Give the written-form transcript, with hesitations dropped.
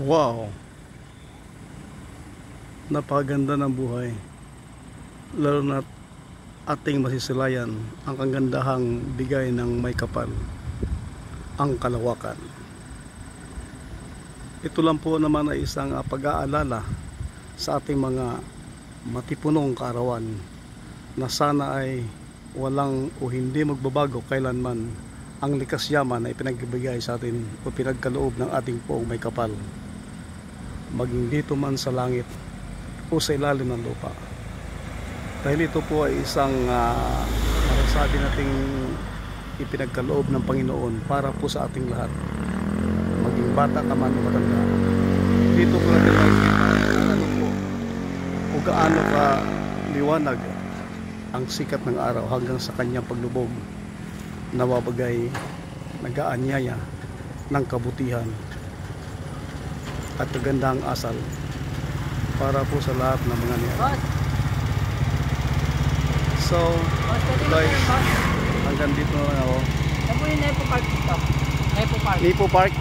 Wow, napakaganda ng buhay. Lalo na ating masisilayan ang kagandahang bigay ng may kapal, ang kalawakan. Ito lang po naman ay isang pag-aalala sa ating mga matipunong kaarawan na sana ay walang o hindi magbabago kailanman ang likas yaman na ipinagbibigay sa atin o pinagkaloob ng ating poong may kapal, maging dito man sa langit o sa ilalim ng lupa. Dahil ito po ay isang sabi nating ipinagkaloob ng Panginoon para po sa ating lahat, maging bata ka man o matanda. Dito po natin makikita ano po o gaano ka liwanag ang sikat ng araw hanggang sa kanyang paglubog, nawabagay nag-aanyaya ng kabutihan at kagandahang asal para po sa lahat ng mga niya. So guys, hanggang dito na ako. Saan po yung Nepo Park dito? Nepo Park. Nepo Park.